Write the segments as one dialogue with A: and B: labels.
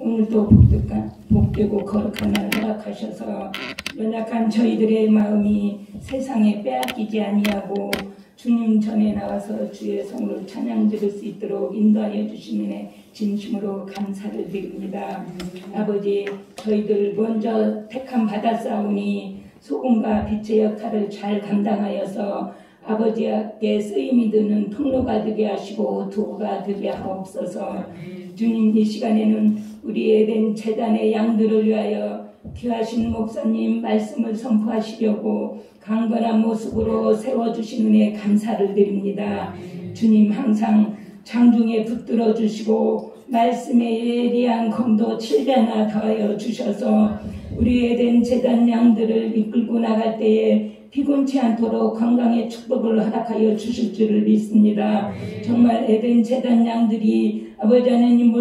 A: 오늘도 복되고 거룩한 날 허락하셔서 연약한 저희들의 마음이 세상에 빼앗기지 아니하고 주님 전에 나와서 주의 성을 찬양 드릴 수 있도록 인도하여 주시는 진심으로 감사를 드립니다. 아버지, 저희들 먼저 택함 받았사오니 소금과 빛의 역할을 잘 감당하여서 아버지께 쓰임이 드는 통로가 되게 하시고 도구가 되게 하옵소서. 주님, 이 시간에는 우리 에덴 제단의 양들을 위하여 귀하신 목사님 말씀을 선포하시려고 강건한 모습으로 세워주신 은혜 감사를 드립니다. 주님, 항상 장중에 붙들어 주시고 말씀에 예리한 검도 7배나 더하여 주셔서 우리 에덴 제단 양들을 이끌고 나갈 때에 피곤치 않도록 건강의 축복을 허락하여 주실 줄을 믿습니다. 정말 에덴 제단 양들이 아버지 하나님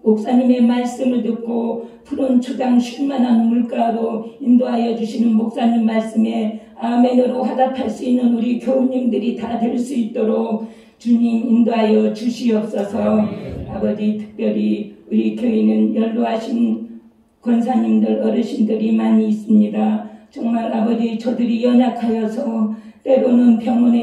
A: 목사님의 말씀을 듣고 푸른 초당 쉴만한 물가로 인도하여 주시는 목사님 말씀에 아멘으로 화답할 수 있는 우리 교우님들이 다 될 수 있도록 주님 인도하여 주시옵소서. 아버지, 특별히 우리 교회는 연로하신 권사님들 어르신들이 많이 있습니다. 정말 아버지, 저들이 연약하여서 때로는 병원에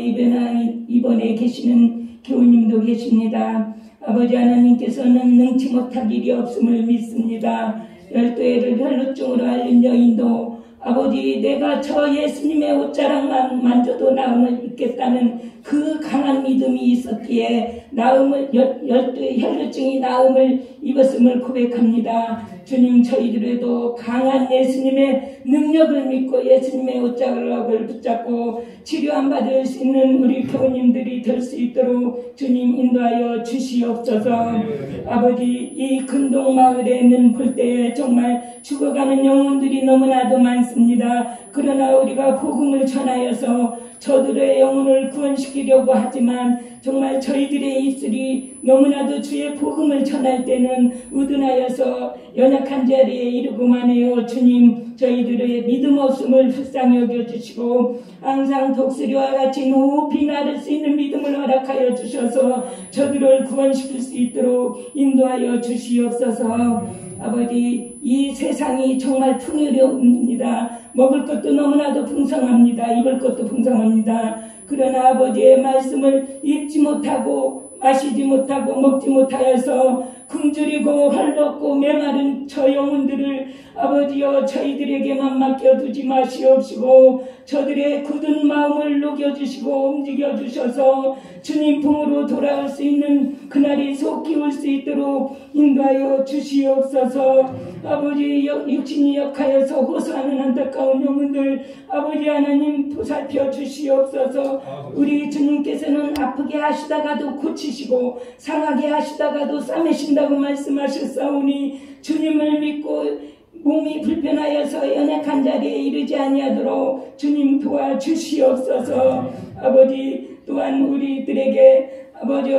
A: 입원해 계시는 교우님도 계십니다. 아버지 하나님께서는 능치 못할 일이 없음을 믿습니다. 12해를 혈루증으로 앓는 여인도 아버지, 내가 저 예수님의 옷자락만 만져도 나음을 입겠다는 그 강한 믿음이 있었기에 나음을 12의 혈루증이 나음을 입었음을 고백합니다. 주님, 저희들에도 강한 예수님의 능력을 믿고 예수님의 옷자락을 붙잡고 치료함 받을 수 있는 우리 교우님들이 될 수 있도록 주님 인도하여 주시옵소서. 아버지, 이 근동마을에는 볼 때에 정말 죽어가는 영혼들이 너무나도 많습니다. 그러나 우리가 복음을 전하여서 저들의 영혼을 구원시키려고 하지만 정말 저희들의 입술이 너무나도 주의 복음을 전할 때는 의둔하여서 연약한 자리에 이르고만 해요. 주님, 저희들의 믿음 없음을 불쌍히 여겨주시고 항상 독수리와 같이 높이 날을 수 있는 믿음을 허락하여 주셔서 저들을 구원시킬 수 있도록 인도하여 주시옵소서. 아버지, 이 세상이 정말 풍요롭습니다. 먹을 것도 너무나도 풍성합니다. 입을 것도 풍성합니다. 그러나 아버지의 말씀을 읽지 못하고 마시지 못하고 먹지 못하여서 굶주리고 헐벗고 메마른 저 영혼들을 아버지여 저희들에게만 맡겨두지 마시옵시고 저들의 굳은 마음을 녹여주시고 움직여주셔서 주님 품으로 돌아올 수 있는 그날이 속히 올 수 있도록 인도하여 주시옵소서. 아버지, 육신이 역하여서 호소하는 안타까운 영혼들 아버지 하나님 보살펴 주시옵소서. 우리 주님께서는 아프게 하시다가도 고치시고 상하게 하시다가도 싸매신다고 말씀하셨사오니 주님을 믿고 몸이 불편하여서 연약한 자리에 이르지 아니하도록 주님 도와주시옵소서. 아버지, 또한 우리들에게 아버지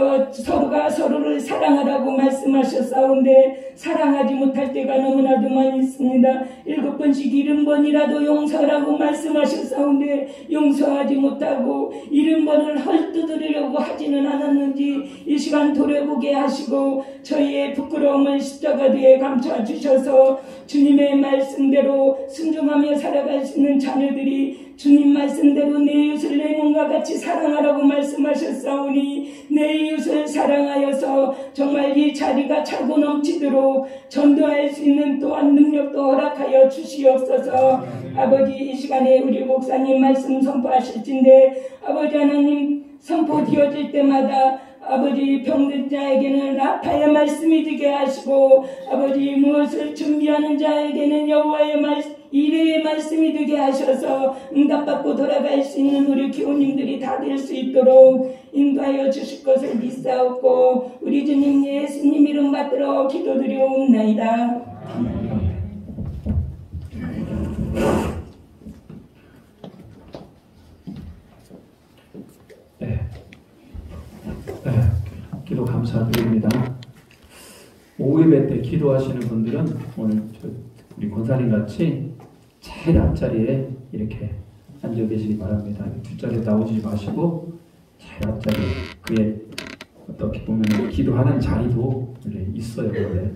A: 서로가 서로를 사랑하라고 말씀하셨사온데 사랑하지 못할 때가 너무나도 많이 있습니다. 7번씩 70번이라도 용서하라고 말씀하셨사온데 용서하지 못하고 70번을 헐뜯으려고 하지는 않았는지 이 시간 돌아보게 하시고 저희의 부끄러움을 십자가 뒤에 감춰주셔서 주님의 말씀대로 순종하며 살아갈 수 있는 자녀들이 주님 말씀대로 내 이웃을 내 몸과 같이 사랑하라고 말씀하셨사오니 내 이웃을 사랑하여서 정말 이 자리가 차고 넘치도록 전도할 수 있는 또한 능력도 허락하여 주시옵소서. 아버지, 이 시간에 우리 목사님 말씀 선포하실진데 아버지 하나님 선포되어질 때마다 아버지 병든 자에게는 라파의 말씀이 되게 하시고 아버지 무엇을 준비하는 자에게는 여호와의 이레의 말씀이 되게 하셔서 응답받고 돌아갈 수 있는 우리 교우님들이 다 될 수 있도록 인도하여 주실 것을 믿사옵고 우리 주님 예수님 이름 받들어 기도드리옵나이다.
B: 기도 감사드립니다. 오후예배 때 기도하시는 분들은 오늘 우리 권사님 같이 제일 앞자리에 이렇게 앉아 계시기 바랍니다. 뒷자리에 나오지 마시고 제일 앞자리에 그에 어떻게 보면 기도하는 자리도 있어요. 원래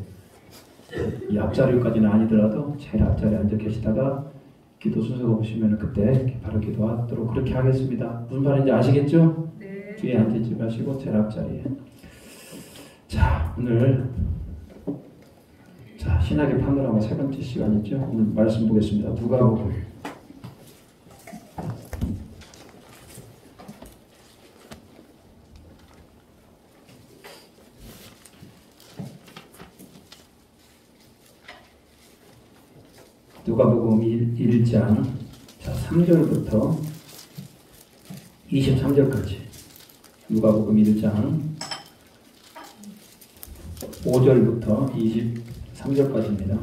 B: 이 앞자리까지는 아니더라도 제일 앞자리에 앉아 계시다가 기도 순서가 오시면 그때 바로 기도하도록 그렇게 하겠습니다. 무슨 말인지 아시겠죠?
C: 네.
B: 뒤에 앉지 마시고 제일 앞자리에. 자, 오늘 신학의 파노라마 세 번째 시간이죠. 오늘 말씀 보겠습니다. 누가복음 1장 3절부터 23절까지 누가복음 1장 5절부터 23절까지입니다.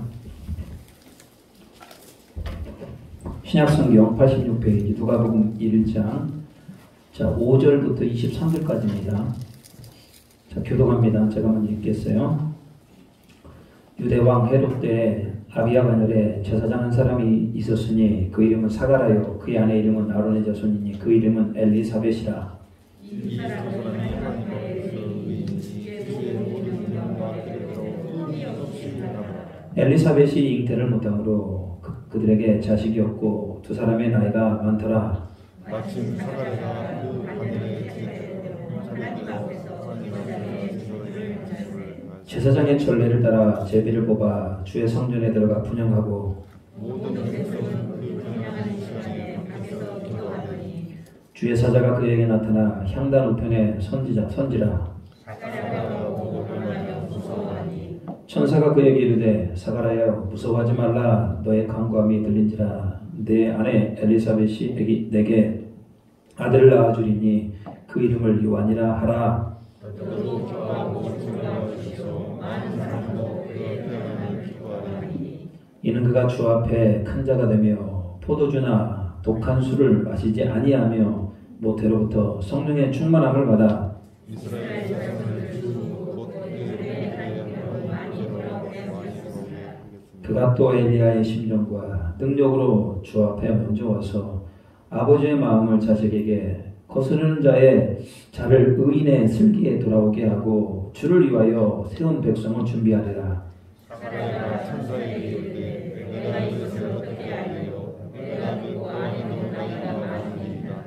B: 신약성경 86페이지 누가복음 1장 5절부터 23절까지입니다. 교독합니다. 제가 먼저 읽겠어요. 유대왕 헤롯 때 아비야 가늘에 제사장 한 사람이 있었으니 그 이름은 사가라요 그의 아내 이름은 아론의 자손이니 그 이름은 엘리사벳이라.
C: 이 사람은
B: 엘리사벳이 잉태를 못함으로 그들에게 자식이 없고 두 사람의 나이가 많더라.
D: 마침 사가랴가 그 하늘에
B: 제사장의 전례를 따라 제비를 뽑아 주의 성전에 들어가 분향하고
D: 모든 백성은 그 분향하는 시간에 밖에서 기도하더니
B: 주의 사자가 그에게 나타나 향단 우편에 선지라.
D: 사가랴가 보고 놀라며 무서워하니
B: 천사가 그에게 이르되 사가랴여 무서워하지 말라. 너의 간구함이 들린지라. 내 아내 엘리사벳이 내게 아들을 낳아주리니 그 이름을 요한이라 하라.
D: 너도 기뻐하고 즐거워하시오. 많은 사람도 그의 태어남을 기뻐하리니
B: 이는 그가 주 앞에 큰 자가 되며 포도주나 독한 술을 마시지 아니하며 모태로부터 성령의 충만함을 받아
D: 이스라엘 자손을 주곧
B: 그가 또 엘리야의 심정과 능력으로 주 앞에 먼저 와서 아버지의 마음을 자식에게 거스르는 자를 의인의 슬기에 돌아오게 하고 주를 위하여 세운 백성을 준비하리라.
D: 사가랴가 천사에게 이르되 내가 이것을 어떻게 알리요 내가 믿고 아니면 나이가 많으니까.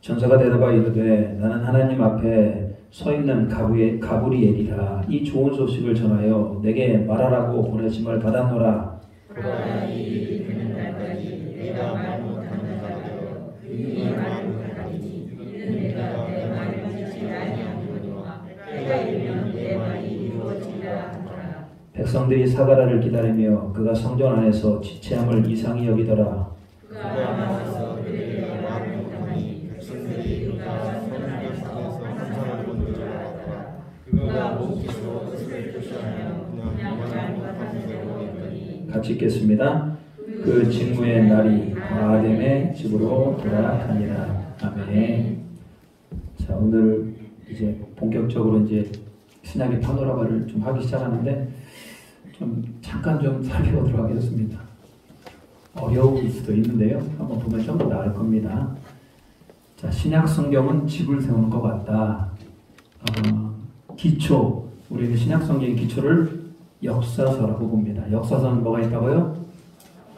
B: 천사가 대답하여 이르되 나는 하나님 앞에 서 있는 가브리엘이라. 이 좋은 소식을 전하여 내게 말하라고 보내심을 받았노라.
D: 그러나 이 일이 되는 날까지 내가 말 못하는 자가 되어 의인이 말 못하리니 이는 내가 내 말을 믿지 아니하노니와 때가 이르면 내 말이 이루어지리라 하더라.
B: 백성들이 사가랴를 기다리며 그가 성전 안에서 지체함을 이상히 여기더라.
D: 그가 나와서 그들에게 말을 못하니 백성들이 그가 성전에서 환상을 본 줄 알았더라. 그가 몸짓으로 뜻을 표시하며 그냥 말 못하는 대로 했더니
B: 같이 읽겠습니다. 그 직무의 날이 아뎀의 집으로 돌아가니라. 아멘. 자, 오늘 이제 본격적으로 이제 신약의 파노라마를 좀 하기 시작하는데 잠깐 좀 살펴보도록 하겠습니다. 어려울 수도 있는데요. 한번 보면 좀 더 나을 겁니다. 자, 신약 성경은 집을 세우는 것 같다. 기초, 우리는 신약 성경의 기초를 역사서라고 봅니다. 역사서는 뭐가 있다고요?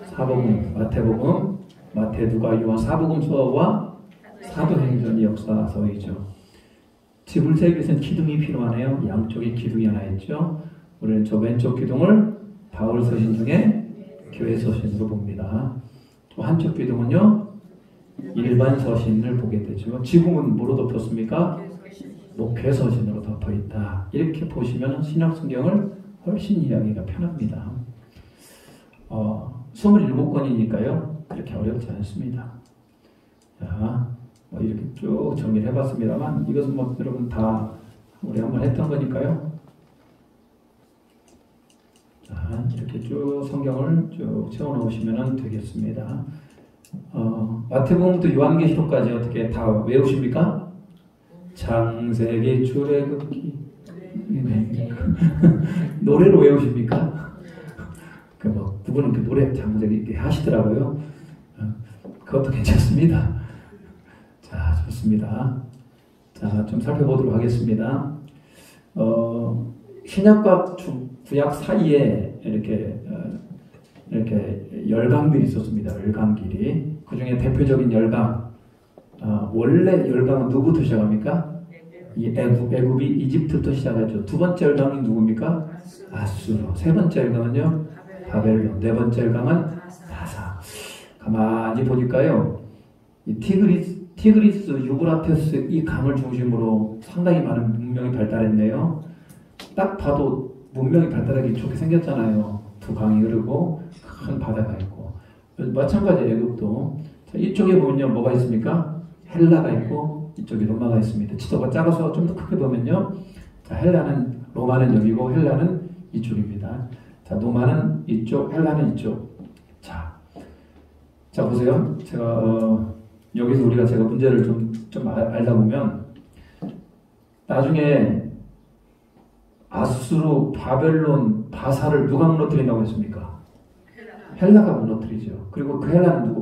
B: 사복음, 마태복음, 마태, 누가, 요한 사복음서와 사도행전이 역사서이죠. 집을 세우기 위해서는 기둥이 필요하네요. 양쪽에 기둥이 하나 있죠. 우리는 저 왼쪽 기둥을 바울 서신 중에 교회 서신으로 봅니다. 또 한쪽 기둥은요, 일반 서신을 보게 되죠. 지붕은 뭐로 덮였습니까? 목회 서신으로 덮어 있다. 이렇게 보시면 신약 성경을 훨씬 이해하기가 편합니다. 27권이니까요. 그렇게 어렵지 않습니다. 자, 이렇게 쭉 정리를 해봤습니다만 이것은 여러분 다 우리 한번 했던 거니까요. 자, 이렇게 쭉 성경을 쭉 채워놓으시면 되겠습니다. 마태복음부터 요한계시록까지 어떻게 다 외우십니까? 창세기 출애굽기 노래로 외우십니까? 누구는 그 노래 장세기 하시더라고요. 그것도 괜찮습니다. 자, 좋습니다. 자, 좀 살펴보도록 하겠습니다. 신약과 구약 사이에 이렇게 열강들이 있었습니다. 열강길이. 그 중에 대표적인 열강, 원래 열강은 누구부터 시작합니까? 이 애굽이 이집트부터 시작했죠. 두 번째 열강이 누굽니까? 아수르. 세 번째 열강은요? 바벨론. 네 번째 열강은 바사. 가만히 보니까요, 이 티그리스, 유브라테스 이 강을 중심으로 상당히 많은 문명이 발달했네요. 딱 봐도 문명이 발달하기 좋게 생겼잖아요. 두 강이 흐르고 큰 바다가 있고. 마찬가지 애굽도. 이쪽에 보면요, 뭐가 있습니까? 헬라가 있고 이쪽에 로마가 있습니다. 지도가 작아서 좀 더 크게 보면요, 자, 로마는 여기고 헬라는 이쪽입니다. 자, 로마는 이쪽, 헬라는 이쪽. 자 보세요. 여기서 제가 문제를 좀 알다 보면 나중에 아수르, 바벨론, 바사를 누가 무너뜨린다고 했습니까? 헬라가 무너뜨리죠. 그리고 그 헬라는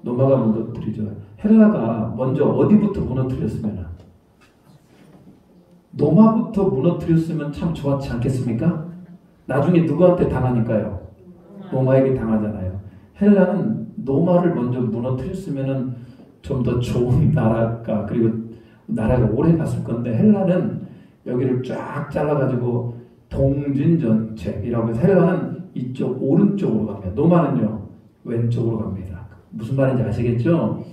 B: 로마가 무너뜨리죠. 헬라가 먼저 어디부터 무너뜨렸으면, 로마부터 무너뜨렸으면 참 좋았지 않겠습니까? 나중에 누구한테 당하니까요? 로마에게 당하잖아요. 헬라는 로마를 먼저 무너뜨렸으면 좀 더 좋은 나라가, 그리고 나라가 오래 갔을 건데, 헬라는 여기를 쫙 잘라가지고 동진전책이라고 해서 헬라는 이쪽 오른쪽으로 갑니다. 로마는요, 왼쪽으로 갑니다. 무슨 말인지 아시겠죠?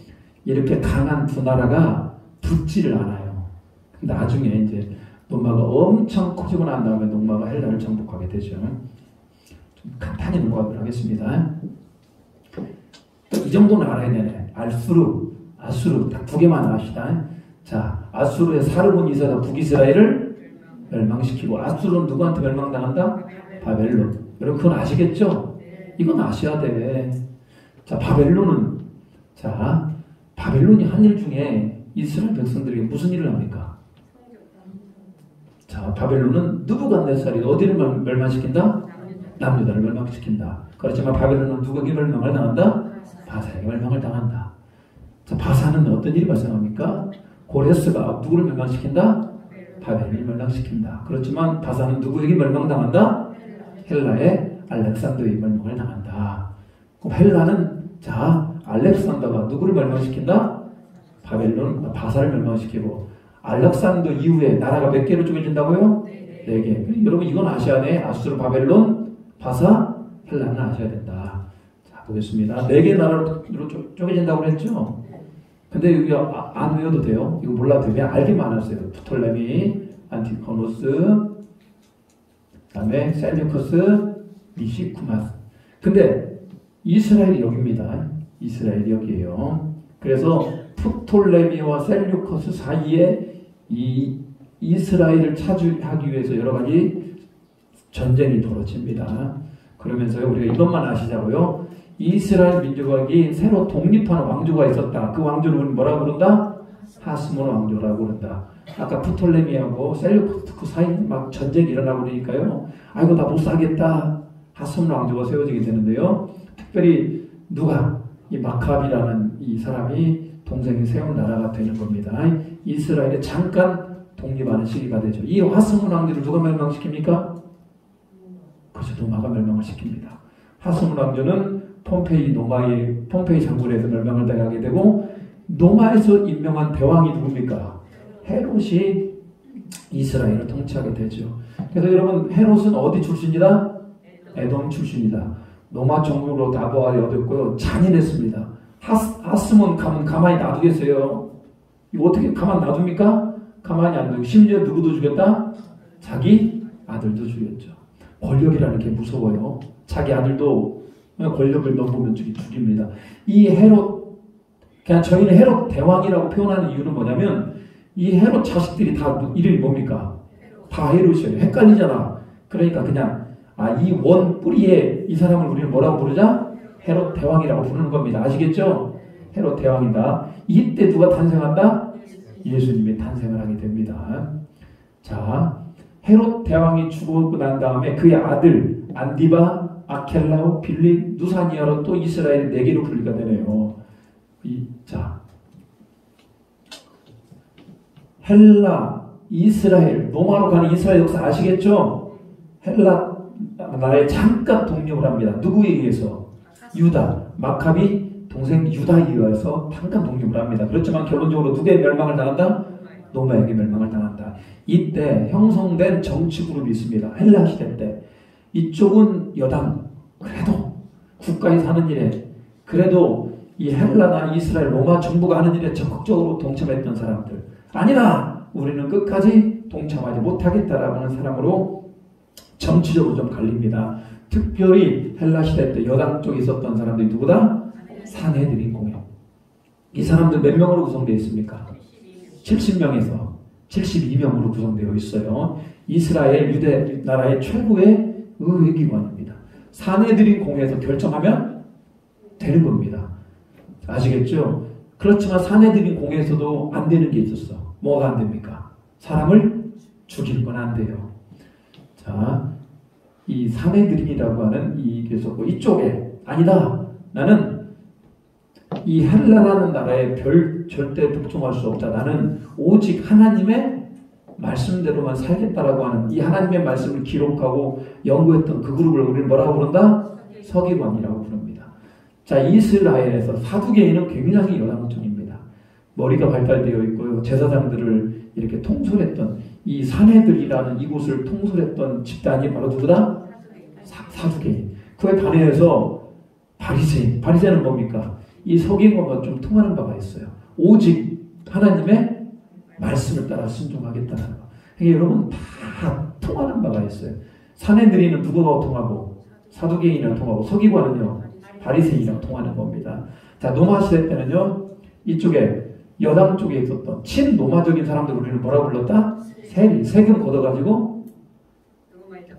B: 이렇게 강한 두 나라가 붙지를 않아요. 나중에 이제 로마가 엄청 커지고 난 다음에 로마가 헬라를 정복하게 되죠. 좀 간단히 넘어가도록 하겠습니다. 이 정도는 알아야 되네. 아수르 딱 두 개만 아시다. 자, 아수르의 사르본 이사가 북이스라엘을 멸망시키고, 아수르는 누구한테 멸망당한다? 바벨론. 여러분 그건 아시겠죠? 이건 아셔야 돼. 자, 바벨론이 한 일 중에 이스라엘 백성들에게 무슨 일을 합니까? 자, 바벨론은 느부갓네살이 어디를 멸망시킨다? 남유다를 멸망시킨다. 그렇지만 바벨론은 누구에게 멸망을 당한다? 바사에게 멸망을 당한다. 자, 바사는 어떤 일이 발생합니까? 고레스가 누구를 멸망시킨다? 바벨론을 멸망시킨다. 그렇지만 바사는 누구에게 멸망당한다? 헬라의 알렉산더에게 멸망을 당한다. 그럼 헬라는, 자, 알렉산더가 누구를 멸망시킨다? 바사를 멸망시키고, 알렉산더 이후에 나라가 몇 개로 쪼개진다고요? 4개. 여러분 이건 아셔야 돼. 아수르, 바벨론, 바사, 헬라는 아셔야 된다. 자, 보겠습니다. 4개 나라로 쪼개진다고 그랬죠? 근데 여기 안 외워도 돼요. 이거 몰라도 돼요. 그냥 알기만 하세요. 프톨레미, 안티코노스, 그 다음에 셀류커스, 미시쿠마스. 근데 이스라엘이 여기입니다. 이스라엘이 여기에요. 그래서 프톨레미와 셀류커스 사이에 이 이스라엘을 차지하기 위해서 여러 가지 전쟁이 벌어집니다. 그러면서요, 우리가 이것만 아시자고요. 이스라엘 민족이 새로 독립하는 왕조가 있었다. 그 왕조를 우리는 뭐라고 부른다? 하스몬 왕조라고 부른다. 아까 프톨레미하고 셀류커스 그 사이에 막 전쟁이 일어나고 그러니까요. 아이고 나 못 살겠다. 하스몬 왕조가 세워지게 되는데요. 특별히 누가? 이 마카비라는 이 사람이 동생이 세운 나라가 되는 겁니다. 이스라엘이 잠깐 독립하는 시기가 되죠. 이 하스몬 왕조를 누가 멸망시킵니까? 그렇죠. 로마가 멸망을 시킵니다. 하스몬 왕조는 폼페이 장군에서 멸망을 당하게 되고, 로마에서 임명한 대왕이 누굽니까? 헤롯이 이스라엘을 통치하게 되죠. 그래서 여러분, 헤롯은 어디 출신이다? 에돔 출신이다. 로마 정복으로 나보아를 얻었고요. 잔인했습니다. 하스몬 가만히 놔두겠어요? 이거 어떻게 가만 놔둡니까? 가만히 안 두고, 심지어 누구도 죽였다? 자기 아들도 죽였죠. 권력이라는 게 무서워요. 자기 아들도 권력을 넘보면 죽입니다. 이 헤롯, 그냥 저희는 헤롯 대왕이라고 표현하는 이유는 뭐냐면, 이 헤롯 자식들이 다 이름이 뭡니까? 다 헤롯이에요. 헷갈리잖아. 그러니까 그냥 이 원 뿌리에 이 사람을 우리는 뭐라고 부르자? 헤롯 대왕이라고 부르는 겁니다. 아시겠죠? 헤롯 대왕이다. 이때 누가 탄생한다? 예수님이 탄생을 하게 됩니다. 자, 헤롯 대왕이 죽고 난 다음에 그의 아들 안디바, 아켈라오, 빌립, 누사니아로 또 이스라엘 4개로 분리가 되네요. 자, 헬라, 이스라엘, 로마로 가는 이스라엘 역사 아시겠죠? 헬라, 나라에 잠깐 독립을 합니다. 누구에 의해서? 유다. 마카비 동생 유다에 의해서 잠깐 독립을 합니다. 그렇지만 결론적으로 누구의 멸망을 당한다? 로마에게 멸망을 당한다. 이때 형성된 정치 그룹이 있습니다. 헬라 시대 때. 이쪽은 여당. 그래도 국가에 사는 일에 그래도 이 헬라나 이스라엘 로마 정부가 하는 일에 적극적으로 동참했던 사람들. 아니다. 우리는 끝까지 동참하지 못하겠다라고 하는 사람으로 정치적으로 좀 갈립니다. 특별히 헬라 시대 때 여당 쪽에 있었던 사람들이 누구다? 산헤드린 공회. 이 사람들 몇 명으로 구성되어 있습니까? 70명에서 72명으로 구성되어 있어요. 이스라엘 유대 나라의 최고의 의회기관입니다. 산헤드린 공회에서 결정하면 되는 겁니다. 아시겠죠? 그렇지만 산헤드린 공회에서도 안 되는 게 있었어. 뭐가 안 됩니까? 사람을 죽이는 건 안 돼요. 자, 이 산헤드린이라고 하는 이게 있었고 이쪽에 아니다. 나는 이 헬라라는 나라에 절대 복종할 수 없다. 나는 오직 하나님의 말씀대로만 살겠다라고 하는 이 하나님의 말씀을 기록하고 연구했던 그 그룹을 우리는 뭐라고 부른다? 서기관이라고 부릅니다. 자, 이스라엘에서 사두개인은 굉장히 여당적입니다. 머리가 발달되어 있고요. 제사장들을 이렇게 통솔했던 이 산헤드린이라는 이곳을 통솔했던 집단이 바로 누구다? 사두개인. 그에 반해서 바리새인. 바리새인은 뭡니까? 이 서기관과 좀 통하는 바가 있어요. 오직 하나님의 말씀을 따라 순종하겠다는 거. 그러니까 여러분 다 통하는 바가 있어요. 산헤드린은 누구와 통하고 사두개인이랑 통하고 서기관은요 바리새인이랑 통하는 겁니다. 자, 로마 시대 때는요 이쪽에 여당 쪽에 있었던 친로마적인 사람들 우리는 뭐라고 불렀다? 세금 걷어가지고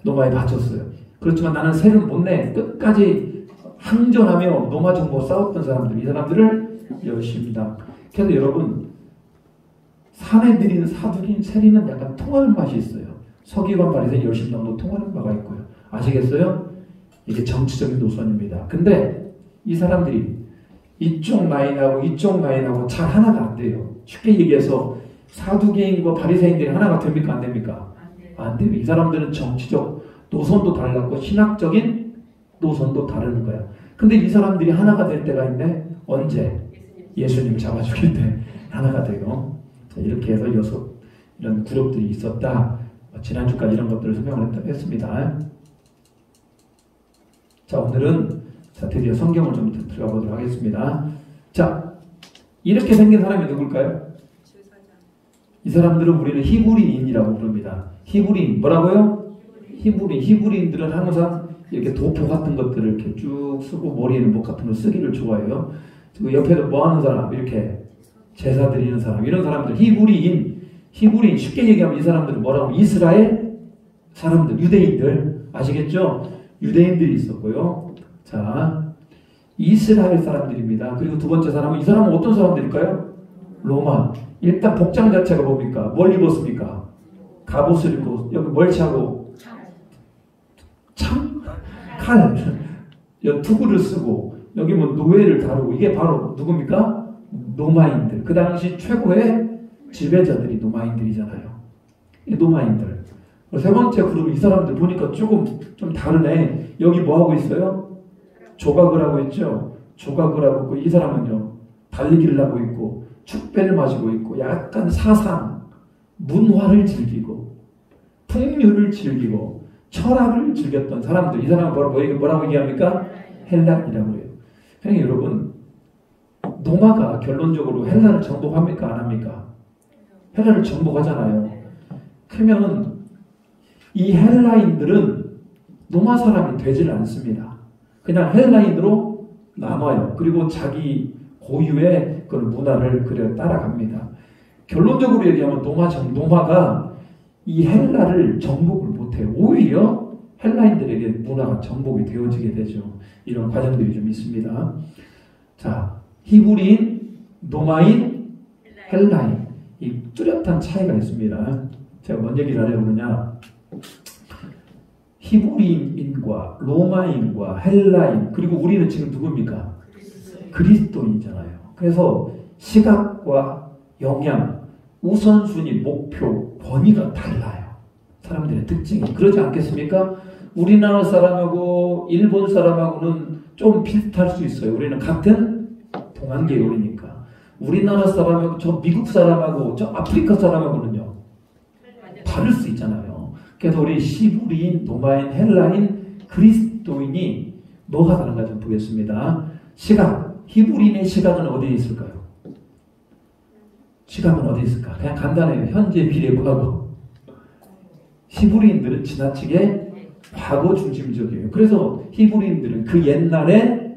B: 로마에 바쳤어요. 그렇지만 나는 세금 못 내. 끝까지 항전하며 로마 정부와 싸웠던 사람들, 이 사람들을 열심히다. 그래서 여러분 산헤드린, 사두개인, 세리는 약간 통하는 맛이 있어요. 서기관, 바리새인, 열심당도 통하는 바가 있고요. 아시겠어요? 이게 정치적인 노선입니다. 근데 이 사람들이 이쪽 라인하고 이쪽 라인하고 잘 하나가 안 돼요. 쉽게 얘기해서 사두개인과 바리새인들이 하나가 됩니까? 안 됩니까? 안 돼요. 이 사람들은 정치적 노선도 달랐고 신학적인 노선도 다르는 거야. 근데 이 사람들이 하나가 될 때가 있네. 언제? 예수님 잡아 죽일 때 하나가 돼요. 자, 이렇게 해서 이런 그룹들이 있었다. 지난주까지 이런 것들을 설명을 했습니다. 자, 오늘은 드디어 성경을 좀 들어가 보도록 하겠습니다. 자, 이렇게 생긴 사람이 누굴까요? 이 사람들은 우리는 히브리인이라고 부릅니다. 히브리인 뭐라고요? 히브리인들은 항상 이렇게 도포 같은 것들을 이렇게 쭉 쓰고 머리에는 목 같은 거 쓰기를 좋아해요. 그리고 옆에도 뭐 하는 사람 이렇게 제사 드리는 사람 이런 사람들 히브리인 쉽게 얘기하면 이 사람들은 뭐라고? 이스라엘 사람들 유대인들 아시겠죠? 유대인들이 있었고요. 자, 이스라엘 사람들입니다. 그리고 두 번째 사람은 이 사람은 어떤 사람들일까요? 로마. 일단 복장 자체가 뭡니까? 뭘 입었습니까? 갑옷을 입고 여기 뭘 차고? 창? 칼. 투구를 쓰고 여기 뭐 노예를 다루고 이게 바로 누굽니까? 노마인들. 그 당시 최고의 지배자들이 노마인들이잖아요. 노마인들. 세 번째 그룹 이 사람들 보니까 조금 좀 다르네. 여기 뭐 하고 있어요? 조각을 하고 있죠. 조각을 하고 있고 이 사람은요 달리기를 하고 있고 축배를 마시고 있고 약간 사상, 문화를 즐기고 풍류를 즐기고 철학을 즐겼던 사람들. 이 사람은 뭐라고 얘기합니까? 헬라인이라고 해요. 그러니까 여러분 로마가 결론적으로 헬라를 정복합니까? 안 합니까? 헬라를 정복하잖아요. 그러면 이 헬라인들은 로마 사람이 되질 않습니다. 그냥 헬라인으로 남아요. 그리고 자기 고유의 그런 문화를 그래 따라갑니다. 결론적으로 얘기하면 로마가 이 헬라를 정복을 못해요. 오히려 헬라인들에게 문화가 정복이 되어지게 되죠. 이런 과정들이 좀 있습니다. 자, 히브리인, 로마인, 헬라인 이 뚜렷한 차이가 있습니다. 제가 뭔 얘기를 하려고 그러냐? 히브리인과 로마인과 헬라인 그리고 우리는 지금 누굽니까? 그리스도인이잖아요. 그래서 시각과 영향, 우선순위, 목표, 권위가 달라요. 사람들의 특징이. 그러지 않겠습니까? 우리나라 사람하고 일본 사람하고는 좀 비슷할 수 있어요. 우리는 같은 동양 계열이니까. 우리나라 사람하고 저 미국 사람하고 저 아프리카 사람하고는요 다를 수 있잖아요. 그래서 우리 히브리인, 노마인, 헬라인, 그리스도인이 뭐가 다른가 좀 보겠습니다. 시각, 히브리인의 시각은 어디에 있을까요? 시각은 어디 있을까? 그냥 간단해요. 현재, 미래, 과거. 히브리인들은 지나치게 과거 중심적이에요. 그래서 히브리인들은 그 옛날에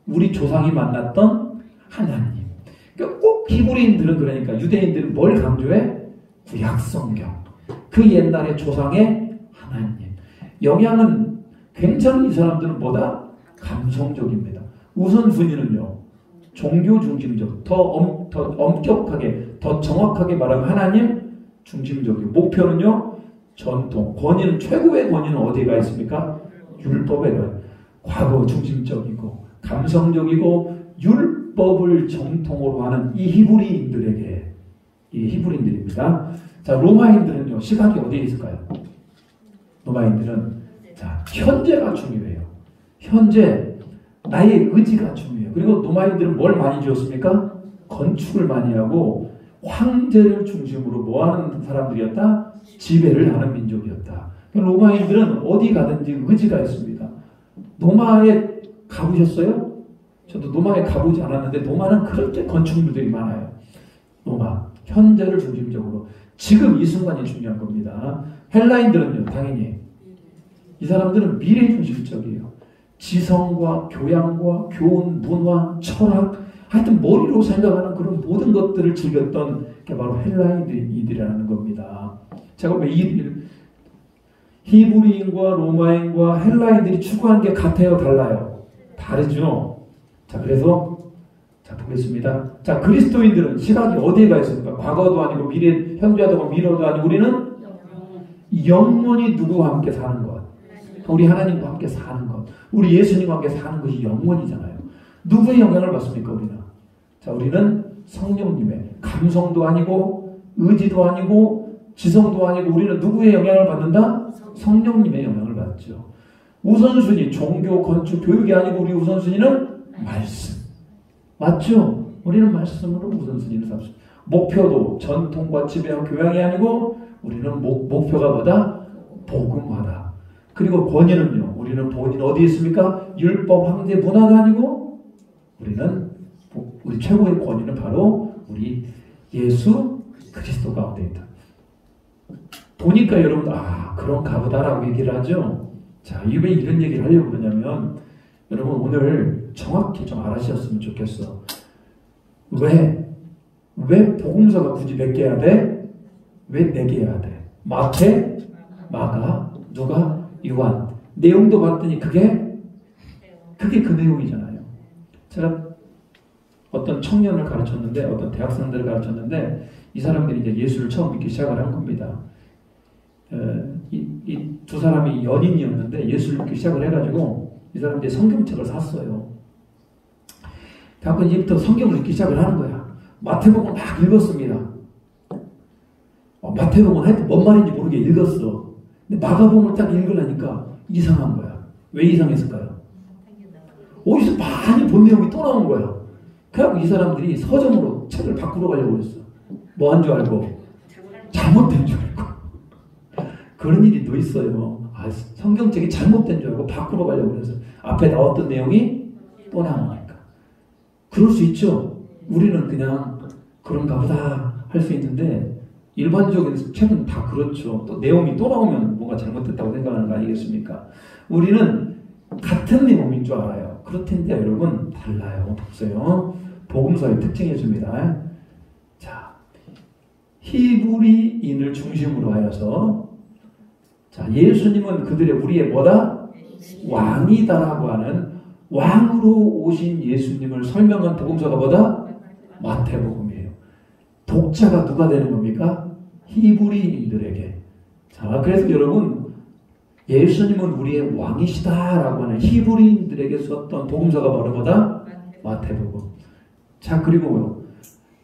B: 우리 조상이 만났던 하나님. 그러니까 꼭 히브리인들은 그러니까 유대인들은 뭘 강조해? 구약성경. 그 옛날의 조상의 하나님. 영향은 굉장히 이 사람들은 뭐다? 감성적입니다. 우선순위는요. 종교 중심적, 더 엄격하게, 더 정확하게 말하면 하나님 중심적이고 목표는요. 전통, 권위는 최고의 권위는 어디가 있습니까? 율법에 가요. 과거 중심적이고 감성적이고 율법을 정통으로 하는 이 히브리인들에게 이 히브리인들입니다. 자, 로마인들은요. 시각이 어디에 있을까요? 로마인들은 자, 현재가 중요해요. 현재 나의 의지가 중요해요. 그리고 로마인들은 뭘 많이 지었습니까? 건축을 많이 하고 황제를 중심으로 뭐하는 사람들이었다? 지배를 하는 민족이었다. 로마인들은 어디 가든지 의지가 있습니다. 로마에 가보셨어요? 저도 로마에 가보지 않았는데 로마는 그렇게 건축물들이 많아요. 로마, 현재를 중심적으로 지금 이 순간이 중요한 겁니다. 헬라인들은요, 당연히 이 사람들은 미래 중심적이에요. 지성과 교양과 교훈, 문화, 철학, 하여튼 머리로 생각하는 그런 모든 것들을 즐겼던 게 바로 헬라인들이라는 겁니다. 제가 왜 히브리인과 로마인과 헬라인들이 추구하는 게 같아요, 달라요? 다르죠. 자, 그래서 자 보겠습니다. 자, 그리스도인들은 시각이 어디에 가 있습니까? 과거도 아니고 미래, 현재도 아니고 미래도 아니고 우리는 영원히 누구와 함께 사는 것. 우리 하나님과 함께 사는 것. 우리 예수님과 함께 사는 것이 영원이잖아요. 누구의 영향을 받습니까, 우리는? 자, 우리는 성령님의 감성도 아니고 의지도 아니고 지성도 아니고 우리는 누구의 영향을 받는다? 성령님의 영향을 받죠. 우선순위, 종교, 건축, 교육이 아니고 우리 우선순위는 말씀. 맞죠? 우리는 말씀으로 우선순위를 삼습니다. 목표도 전통과 지배와 교양이 아니고 우리는 목표가 뭐다? 복음화다. 그리고 권위는요. 우리는 본인 어디에 있습니까? 율법, 황제, 문화가 아니고 우리 최고의 권위는 바로 우리 예수 그리스도 가운데 있다. 보니까 여러분 그런가 보다라고 얘기를 하죠. 자, 왜 이런 얘기를 하려고 그러냐면 여러분 오늘 정확히 좀 알아주셨으면 좋겠어. 왜 복음서가 굳이 몇 개야 돼? 왜 4개 해야 돼? 마태, 마가, 누가, 요한. 내용도 봤더니 그게 그 내용이잖아요. 제가 어떤 청년을 가르쳤는데, 어떤 대학생들을 가르쳤는데, 이 사람들이 이제 예수를 처음 믿기 시작을 한 겁니다. 이 두 사람이 연인이었는데 예수를 믿기 시작을 해가지고 이 사람들이 성경책을 샀어요. 그래서 이제부터 성경을 읽기 시작을 하는 거야. 마태복음 막 읽었습니다. 마태복음 하여튼 뭔 말인지 모르게 읽었어. 근데 마가복음을 딱 읽으려니까 이상한 거야. 왜 이상했을까요? 어디서 많이 본 내용이 또 나온 거야. 그래갖고 이 사람들이 서점으로 책을 바꾸러 가려고 했어. 뭐 한 줄 알고? 잘못된 줄 알고. 그런 일이 또 있어요. 성경책이 잘못된 줄 알고 바꾸러 가려고 해서 앞에 나왔던 내용이 또 나오니까. 그럴 수 있죠. 우리는 그냥 그런가 보다 할 수 있는데 일반적인 책은 다 그렇죠. 또 내용이 또 나오면 뭔가 잘못됐다고 생각하는 거 아니겠습니까? 우리는 같은 내용인 줄 알아요. 그렇텐데 여러분 달라요. 보세요. 복음서의 특징이십니다. 자, 히브리인을 중심으로 하여서 자, 예수님은 우리의 뭐다? 왕이다라고 하는 왕으로 오신 예수님을 설명한 복음서가 뭐다? 마태복음이에요. 독자가 누가 되는 겁니까? 히브리인들에게. 자, 그래서 여러분 예수님은 우리의 왕이시다라고 하는 히브리인들에게 썼던 복음서가 바로 뭐다? 마태복음. 자, 그리고요.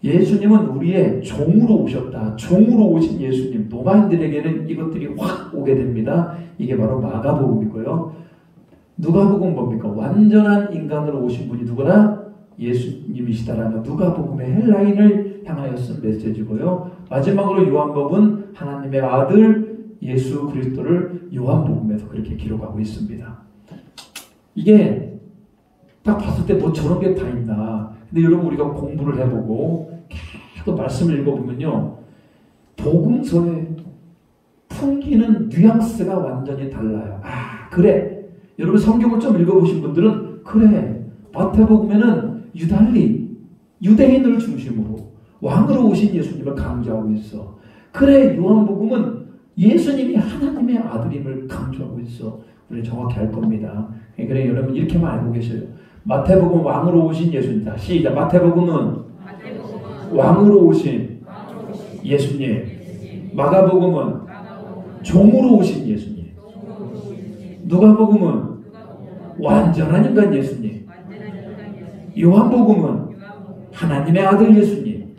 B: 예수님은 우리의 종으로 오셨다. 종으로 오신 예수님. 노마인들에게는 이것들이 확 오게 됩니다. 이게 바로 마가복음이고요. 누가복음 뭡니까? 완전한 인간으로 오신 분이 누구나? 예수님이시다라는 누가복음의 헬라인을 향하여 쓴 메시지고요. 마지막으로 요한복음은 하나님의 아들 예수 그리스도를 요한복음에서 그렇게 기록하고 있습니다. 이게 딱 봤을 때 뭐 저런 게 다 있나. 근데 여러분 우리가 공부를 해보고 계속 말씀을 읽어보면요. 복음서의 풍기는 뉘앙스가 완전히 달라요. 아 그래. 여러분 성경을 좀 읽어보신 분들은 그래. 마태복음에는 유대인을 중심으로 왕으로 오신 예수님을 강조하고 있어. 그래. 요한복음은 예수님이 하나님의 아들임을 강조하고 있어. 우리 정확히 알 겁니다. 그래 여러분 이렇게만 알고 계셔요. 마태복음 왕으로 오신 예수입니다. 시작. 마태복음은 왕으로 오신 예수님. 마가복음은 종으로 오신 예수님. 누가복음은 완전한 인간 예수님. 요한복음은 하나님의 아들 예수님.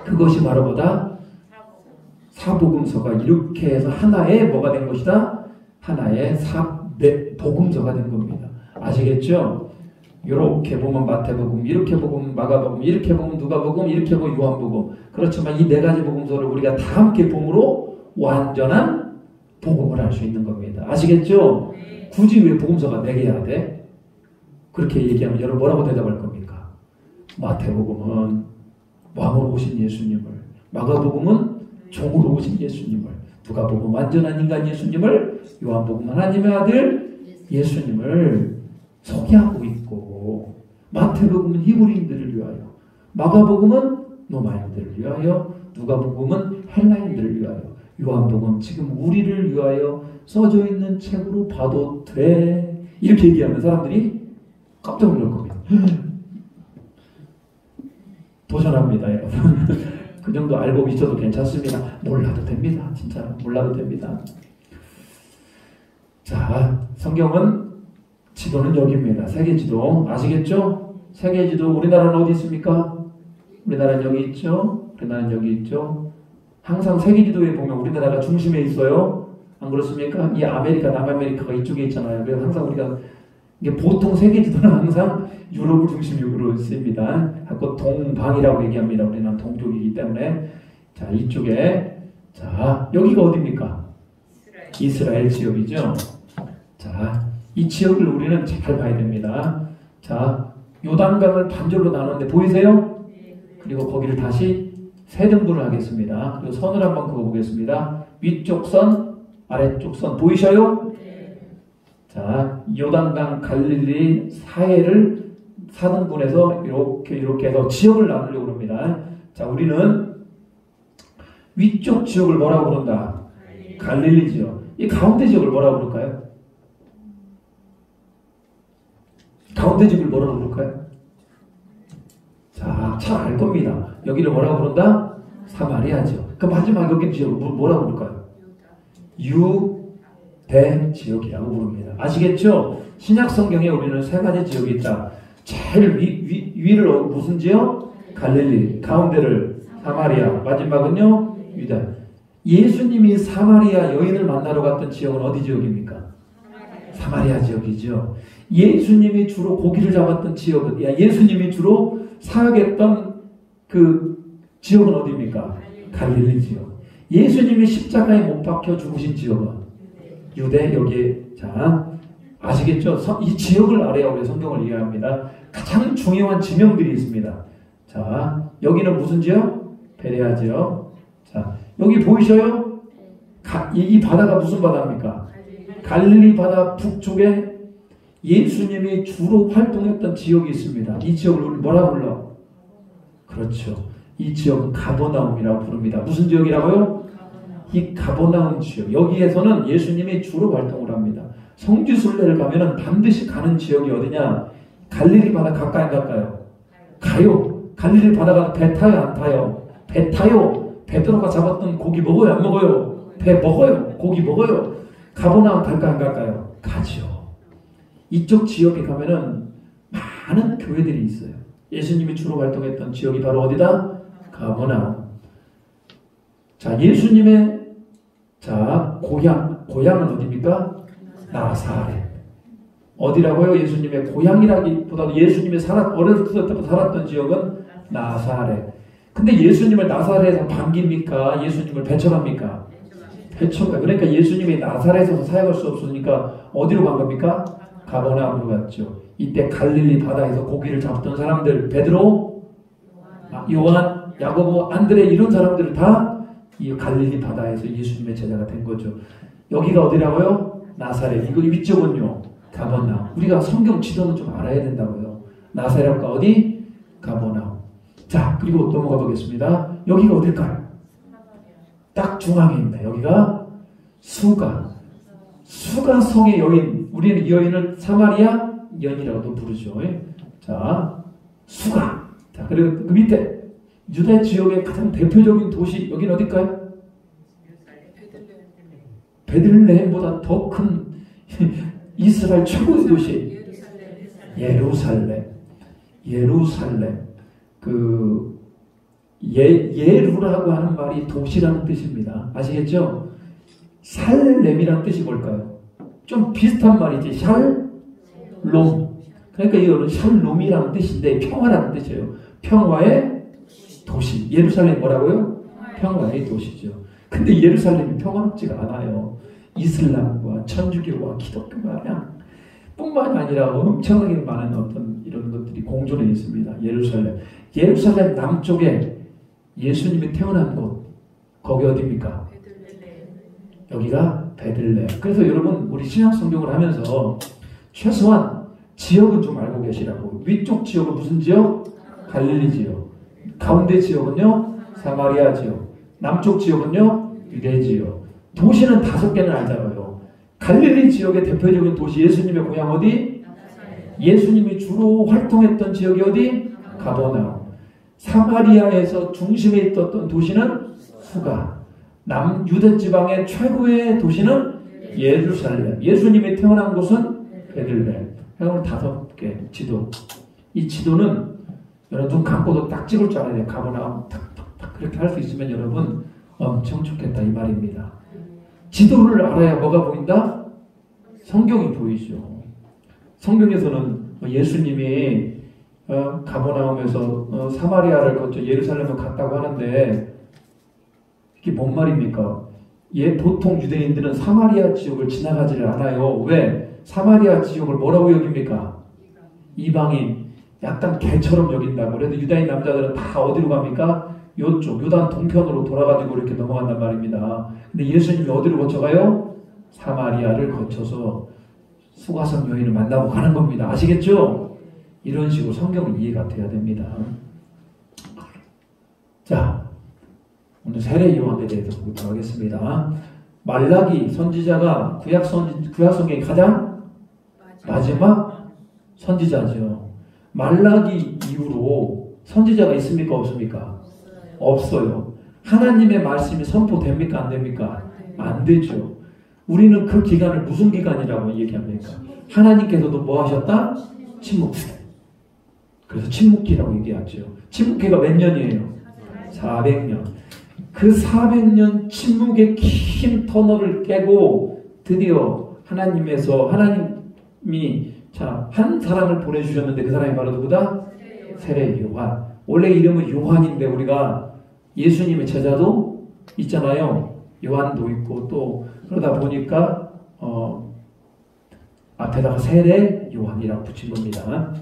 B: 그것이 바로 뭐다? 사복음서가 이렇게 해서 하나의 뭐가 된 것이다? 하나의 복음서가 된 겁니다. 아시겠죠? 이렇게 보면 마태복음, 이렇게 보면 마가복음, 이렇게 보면 누가복음, 이렇게 보면 요한복음. 그렇지만 이 네 가지 복음서를 우리가 다 함께 봄으로 완전한 복음을 할 수 있는 겁니다. 아시겠죠? 굳이 왜 복음서가 4개 해야 돼? 그렇게 얘기하면 여러분 뭐라고 대답할 겁니까? 마태복음은 왕으로 오신 예수님을, 마가복음은 종으로 오신 예수님을, 누가복음 완전한 인간 예수님을, 요한복음 하나님의 아들 예수님을 소개하고 있고, 마태복음은 히브리인들을 위하여, 마가복음은 로마인들을 위하여, 누가복음은 헬라인들을 위하여, 요한복음 지금 우리를 위하여 써져 있는 책으로 봐도 돼. 이렇게 얘기하면 사람들이 깜짝 놀랄 겁니다. 도전합니다, 여러분. 그 정도 알고 있어도 괜찮습니다. 몰라도 됩니다. 진짜 몰라도 됩니다. 자, 성경은 지도는 여기입니다. 세계지도 아시겠죠? 세계지도. 우리나라는 어디 있습니까? 우리나라는 여기 있죠? 우리나라는 여기 있죠? 항상 세계지도에 보면 우리나라가 중심에 있어요. 안 그렇습니까? 이 아메리카, 남아메리카가 이쪽에 있잖아요. 그래서 항상 우리가 이게 보통 세계지도는 항상 유럽을 중심으로 씁니다. 자꾸 동방이라고 얘기합니다. 우리는 동쪽이기 때문에. 자, 이쪽에. 자, 여기가 어디입니까? 이스라엘 지역이죠. 자, 이 지역을 우리는 잘 봐야 됩니다. 자, 요단강을 반절로 나눴는데 보이세요? 그리고 거기를 다시 세 등분을 하겠습니다. 그리고 선을 한번 그어보겠습니다. 위쪽 선, 아래쪽 선 보이셔요? 자, 요단강 갈릴리 사해를 4등분해서 이렇게 해서 지역을 나누려고 합니다. 자, 우리는 위쪽 지역을 뭐라고 그런다? 갈릴리 지역. 이 가운데 지역을 뭐라고 그럴까요? 가운데 지역을 뭐라고 그럴까요? 자, 잘 알 겁니다. 여기를 뭐라고 그런다? 사마리아죠. 그 마지막 여기 지역을 뭐라고 그럴까요? 유대 지역이라고 부릅니다. 아시겠죠? 신약 성경에 우리는 세 가지 지역이 있다. 제일 위를 무슨 지역? 갈릴리. 가운데를 사마리아. 마지막은요? 유다. 예수님이 사마리아 여인을 만나러 갔던 지역은 어디 지역입니까? 사마리아 지역이죠. 예수님이 주로 고기를 잡았던 지역은, 예수님이 주로 사역했던 그 지역은 어디입니까? 갈릴리 지역. 예수님이 십자가에 못 박혀 죽으신 지역은 유대. 여기에. 자, 아시겠죠? 이 지역을 알아야 우리 성경을 이해합니다. 가장 중요한 지명들이 있습니다. 자, 여기는 무슨 지역? 베레아 지역. 자, 여기 보이셔요? 이 바다가 무슨 바다입니까? 갈릴리 바다 북쪽에 예수님이 주로 활동했던 지역이 있습니다. 이 지역을 우리 뭐라고 불러? 그렇죠. 이 지역은 가버나움이라고 부릅니다. 무슨 지역이라고요? 이 가버나움 지역. 여기에서는 예수님이 주로 활동을 합니다. 성지순례를 가면은 반드시 가는 지역이 어디냐? 갈릴리 바다 가까이 안 갈까요? 가요. 갈릴리 바다 가서 배 타요, 안 타요? 배 타요. 베드로가 잡았던 고기 먹어요, 안 먹어요? 배 먹어요. 고기 먹어요. 가버나움 갈까 안 갈까요? 가죠. 이쪽 지역에 가면은 많은 교회들이 있어요. 예수님이 주로 활동했던 지역이 바로 어디다? 가버나움. 자, 예수님의 고향은 어디입니까? 나사렛. 어디라고요? 예수님의 고향이라기보다도 예수님이 어렸을 때부터 살았던 지역은 나사렛. 근데 예수님을 나사렛에서 반깁니까? 예수님을 배척합니까? 배척합니다. 그러니까 예수님이 나사렛에서 사역할 수 없으니까 어디로 간 겁니까? 가버나움으로 갔죠. 이때 갈릴리 바다에서 고기를 잡던 사람들, 베드로, 요한, 야고보, 안드레 이런 사람들을 다 이 갈릴리 바다에서 예수님의 제자가 된 거죠. 여기가 어디라고요? 나사렛. 이거 위쪽은요? 가버나움. 우리가 성경 지도는 좀 알아야 된다고요. 나사렛과 어디? 가버나움. 자, 그리고 넘어가 보겠습니다. 여기가 어딜까요? 딱 중앙에 있네. 여기가 수가성의 여인. 우리는 이 여인을 사마리아 여인이라고도 부르죠. 자, 수가. 자, 그리고 그 밑에 유다 지역의 가장 대표적인 도시, 여기는 어딜까요? 베들레헴보다 더 큰 이스라엘 최고의 도시. 예루살렘. 예루라고 하는 말이 도시라는 뜻입니다. 아시겠죠? 살렘이라는 뜻이 뭘까요? 좀 비슷한 말이지. 샬롬. 그러니까 이거는 샬롬이라는 뜻인데 평화라는 뜻이에요. 평화의 도시. 예루살렘 뭐라고요? 평화의 도시죠. 근데 예루살렘이 평화롭지가 않아요. 이슬람과 천주교와 기독교가 그냥 뿐만이 아니라 엄청나게 많은 어떤 이런 것들이 공존해 있습니다. 예루살렘 남쪽에 예수님이 태어난 곳, 거기 어디입니까? 여기가 베들레헴. 그래서 여러분 우리 신약 성경을 하면서 최소한 지역은 좀 알고 계시라고. 위쪽 지역은 무슨 지역? 갈릴리 지역. 가운데 지역은요? 사마리아 지역. 남쪽 지역은요? 유대 지역. 도시는 5개는 알잖아요. 갈릴리 지역의 대표적인 도시, 예수님의 고향 어디? 예수님이 주로 활동했던 지역이 어디? 가버나움. 사마리아에서 중심에 있었던 도시는 수가. 남유대 지방의 최고의 도시는 예루살렘. 예수님이 태어난 곳은 베들레헴. 오늘 5개 지도. 이 지도는 여러분 눈 감고도 딱 찍을 줄 알아야 돼요. 가버나움 탁탁탁 그렇게 할 수 있으면 여러분 엄청 좋겠다 이 말입니다. 지도를 알아야 뭐가 보인다? 성경이 보이죠. 성경에서는 예수님이 가버나움에서 사마리아를 거쳐 예루살렘을 갔다고 하는데 이게 뭔 말입니까? 보통 유대인들은 사마리아 지역을 지나가지를 않아요. 왜? 사마리아 지역을 뭐라고 여깁니까? 이방인. 약간 개처럼 여긴다고. 그래서 유다인 남자들은 다 어디로 갑니까? 요쪽 요단 동편으로 돌아가지고 이렇게 넘어간단 말입니다. 근데 예수님이 어디로 거쳐가요? 사마리아를 거쳐서 수가성 여인을 만나고 가는 겁니다. 아시겠죠? 이런 식으로 성경은 이해가 돼야 됩니다. 자, 오늘 세례 요한에 대해서 보도록 하겠습니다. 말라기 선지자가 구약 성경의 가장 마지막 선지자죠. 말라기 이후로 선지자가 있습니까? 없습니까? 없어요. 하나님의 말씀이 선포됩니까? 안 됩니까? 안 되죠. 우리는 그 기간을 무슨 기간이라고 얘기합니까? 하나님께서도 뭐 하셨다? 침묵기. 그래서 침묵기라고 얘기하죠. 침묵기가 몇 년이에요? 400년. 그 400년 침묵의 긴 터널을 깨고 드디어 하나님이 한 사람을 보내주셨는데 그 사람이 바로 누구다? 세례 요한. 원래 이름은 요한인데 우리가 예수님의 제자도 있잖아요. 요한도 있고 또 그러다 보니까 앞에다가 세례 요한이라고 붙인 겁니다.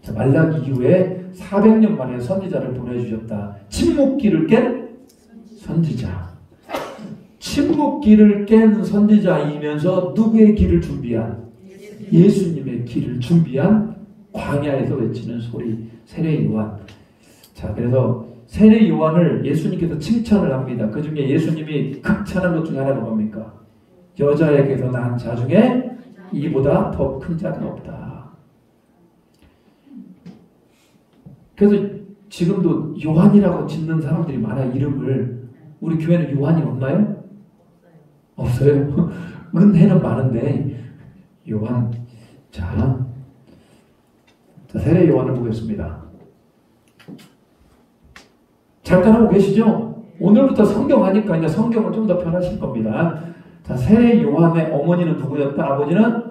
B: 자, 말라기 이후에 400년 만에 선지자를 보내주셨다. 침묵기를 깬 선지자. 침묵기를 깬 선지자이면서 누구의 길을 준비한? 예수님의 길을 준비한 광야에서 외치는 소리, 세례 요한. 자, 그래서 세례 요한을 예수님께서 칭찬을 합니다. 그 중에 예수님이 극찬한 것 중에 하나가 뭡니까? 여자에게서 난 자 중에 이보다 더 큰 자는 없다. 그래서 지금도 요한이라고 짓는 사람들이 많아, 이름을. 우리 교회는 요한이 없나요? 없어요. 은혜는 많은데 요한. 자, 세례 요한을 보겠습니다. 잘 따라오고 계시죠? 오늘부터 성경 하니까 이제 성경은 좀 더 편하실 겁니다. 자, 새 요한의 어머니는 누구였다? 아버지는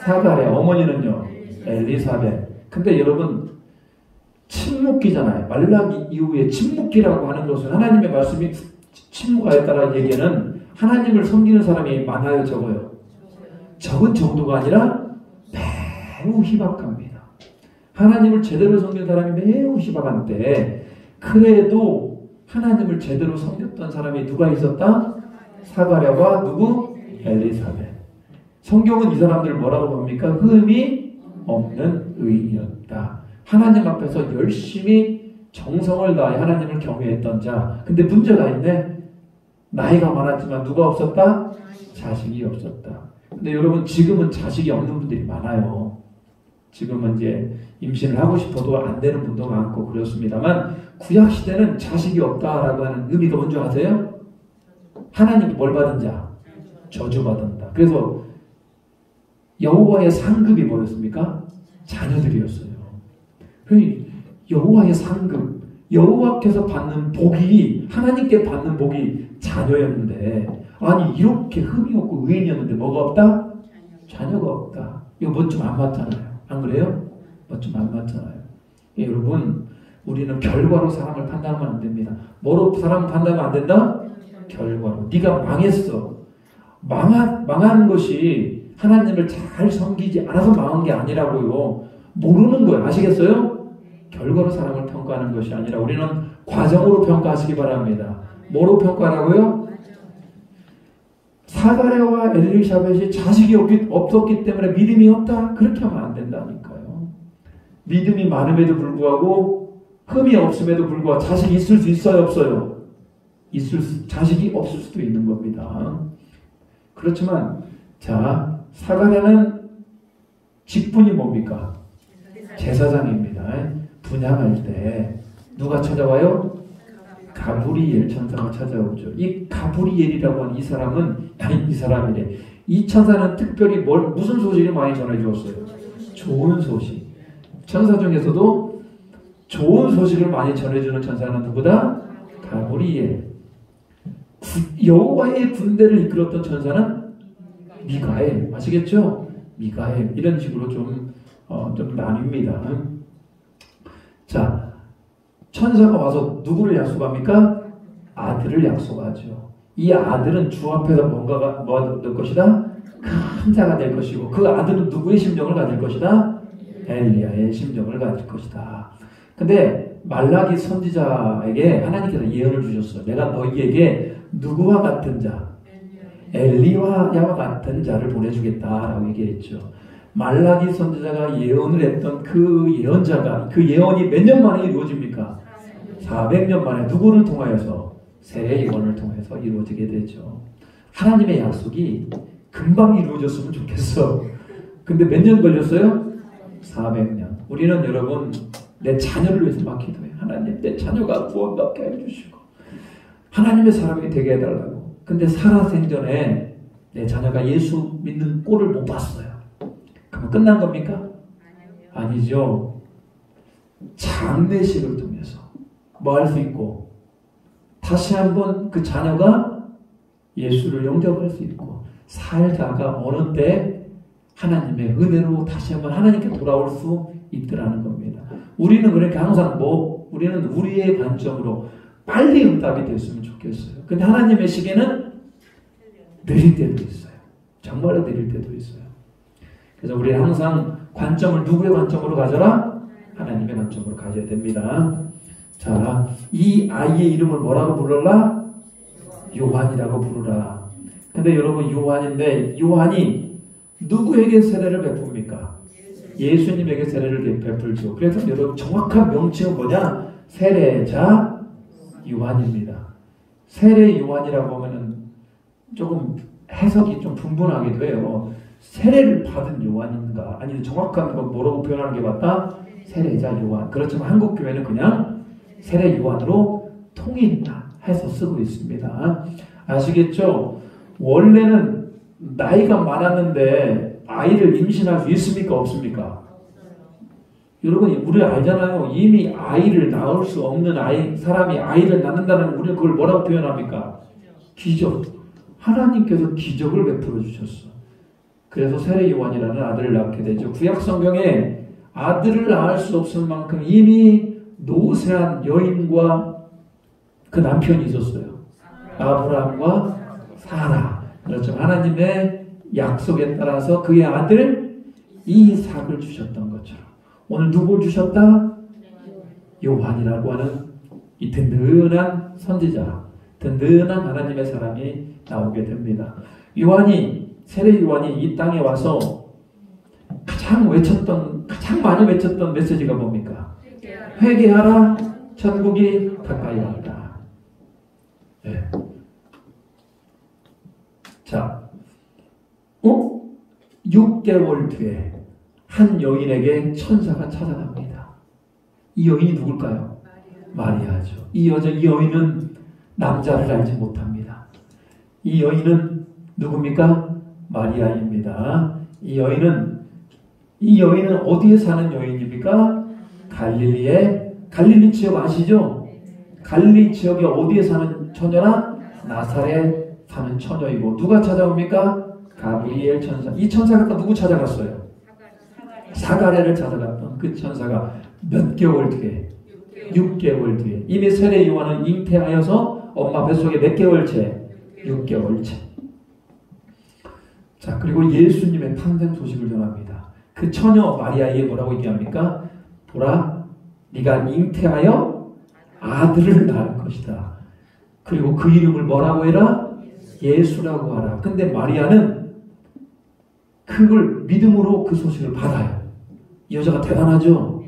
B: 사가랴, 어머니는요 엘리사벳. 근데 여러분 침묵기잖아요. 말라기 이후에 침묵기라고 하는 것은 하나님의 말씀이 침묵하였다라는 얘기는 하나님을 섬기는 사람이 많아요, 적어요? 적은 정도가 아니라 매우 희박합니다. 하나님을 제대로 섬기는 사람이 매우 희박한데 그래도 하나님을 제대로 섬겼던 사람이 누가 있었다? 사가랴와 누구? 엘리사벳. 성경은 이 사람들을 뭐라고 봅니까? 흠이 없는 의인이었다. 하나님 앞에서 열심히 정성을 다해 하나님을 경외했던 자. 근데 문제가 있네. 나이가 많았지만 누가 없었다? 자식이 없었다. 근데 여러분 지금은 자식이 없는 분들이 많아요. 지금은 이제 임신을 하고 싶어도 안 되는 분도 많고 그렇습니다만 구약 시대는 자식이 없다라고 하는 의미가 뭔지 아세요? 하나님이 뭘 받은 자? 저주받은다. 그래서 여호와의 상급이 뭐였습니까? 자녀들이었어요. 여호와의 상급, 여호와께서 받는 복이 하나님께 받는 복이 자녀였는데 아니 이렇게 흠이 없고 의인이었는데 뭐가 없다? 자녀가 없다. 이거 뭐 좀 안 맞잖아요. 안 그래요? 뭐 좀 안 맞잖아요. 여러분 우리는 결과로 사람을 판단하면 안 됩니다. 뭐로 사람을 판단하면 안 된다? 결과로. 네가 망했어. 망한 것이 하나님을 잘 섬기지 않아서 망한 게 아니라고요. 모르는 거예요. 아시겠어요? 결과로 사람을 평가하는 것이 아니라 우리는 과정으로 평가하시기 바랍니다. 뭐로 평가하라고요? 사가랴와 엘리사벳이 자식이 없었기 때문에 믿음이 없다? 그렇게 하면 안 된다니까요. 믿음이 많음에도 불구하고 흠이 없음에도 불구하고 자식이 있을 수 있어요? 없어요? 자식이 없을 수도 있는 겁니다. 그렇지만 자 사가랴는 직분이 뭡니까? 제사장입니다. 분향할 때 누가 찾아와요? 가브리엘 천사가 찾아오죠. 이 가브리엘이라고 하는 이 사람은 이 사람이래. 이 천사는 특별히 무슨 소식을 많이 전해주었어요? 좋은 소식. 천사 중에서도 좋은 소식을 많이 전해주는 천사는 누구다? 가브리엘. 여호와의 군대를 이끌었던 천사는 미가엘. 아시겠죠? 미가엘. 이런 식으로 좀 나뉩니다. 자, 천사가 와서 누구를 약속합니까? 아들을 약속하죠. 이 아들은 주 앞에서 뭐가 될 것이다? 큰 자가 될 것이고 그 아들은 누구의 심정을 가질 것이다? 엘리야의 심정을 가질 것이다. 근데 말라기 선지자에게 하나님께서 예언을 주셨어요. 내가 너희에게 누구와 같은 자? 엘리야와 같은 자를 보내주겠다라고 얘기했죠. 말라기 선지자가 예언을 했던 그 예언자가 그 예언이 몇 년 만에 이루어집니까? 400년 만에 누구를 통하여서? 세례 요한을 통해서 이루어지게 되죠. 하나님의 약속이 금방 이루어졌으면 좋겠어. 근데 몇 년 걸렸어요? 400년. 우리는 여러분 내 자녀를 위해서 막 기도해요. 하나님 내 자녀가 구원받게 해주시고 하나님의 사람이 되게 해달라고. 근데 살아 생전에 내 자녀가 예수 믿는 꼴을 못 봤어요. 그럼 끝난 겁니까? 아니죠. 장례식을 통해서 뭐 할 수 있고 다시 한번 그 자녀가 예수를 영접할 수 있고 살다가 어느 때 하나님의 은혜로 다시 한번 하나님께 돌아올 수 있더라는 겁니다. 우리는 그렇게 항상 우리는 우리의 관점으로 빨리 응답이 됐으면 좋겠어요. 근데 하나님의 시계는 느릴 때도 있어요. 정말로 느릴 때도 있어요. 그래서 우리는 항상 관점을 누구의 관점으로 가져라? 하나님의 관점으로 가져야 됩니다. 자, 이 아이의 이름을 뭐라고 불러라? 요한이라고 부르라. 근데 여러분 요한인데 요한이 누구에게 세례를 베풉니까? 예수님에게 세례를 베풀죠. 그래서 여러분 정확한 명칭은 뭐냐? 세례자 요한입니다. 세례 요한이라고 하면은 조금 해석이 좀 분분하기도 해요. 세례를 받은 요한인가? 아니면 정확한 건 뭐라고 표현하는 게 맞다? 세례자 요한. 그렇지만 한국 교회는 그냥 세례 요한으로 통일해서 쓰고 있습니다. 아시겠죠? 원래는 나이가 많았는데 아이를 임신할 수 있습니까? 없습니까? 여러분, 우리 알잖아요. 이미 아이를 낳을 수 없는 사람이 아이를 낳는다는 우리는 그걸 뭐라고 표현합니까? 기적. 하나님께서 기적을 베풀어 주셨어. 그래서 세례 요한이라는 아들을 낳게 되죠. 구약 성경에 아들을 낳을 수 없을 만큼 이미 노쇠한 여인과 그 남편이 있었어요. 아브라함과 사라. 그렇죠. 하나님의 약속에 따라서 그의 아들 이삭을 주셨던 것처럼 오늘 누굴 주셨다? 요한이라고 하는 이 든든한 선지자, 든든한 하나님의 사람이 나오게 됩니다. 세례 요한이 이 땅에 와서 가장 많이 외쳤던 메시지가 뭡니까? 회개하라, 천국이 가까이 왔다. 네. 자, 6개월 뒤에 한 여인에게 천사가 찾아갑니다. 이 여인이 누굴까요? 마리아죠. 이 여인은 남자를 알지 못합니다. 이 여인은 누굽니까? 마리아입니다. 이 여인은 어디에 사는 여인입니까? 갈릴리 지역 아시죠? 갈릴리 지역에 어디에 사는 처녀나? 나사렛 사는 처녀이고 누가 찾아옵니까? 가브리엘 천사. 이 천사가 누구 찾아갔어요? 사가랴를 찾아갔던 그 천사가 몇 개월 뒤에? 6개월 뒤에. 이미 세례 요한은 잉태하여서 엄마 뱃속에 몇 개월째? 6개월째. 자, 그리고 예수님의 탄생 소식을 전합니다. 그 처녀 마리아에게 뭐라고 얘기합니까? 보라, 네가 잉태하여 아들을 낳을 것이다. 그리고 그 이름을 뭐라고 해라? 예수라고 하라. 근데 마리아는 그걸 믿음으로 그 소식을 받아요. 이 여자가 대단하죠?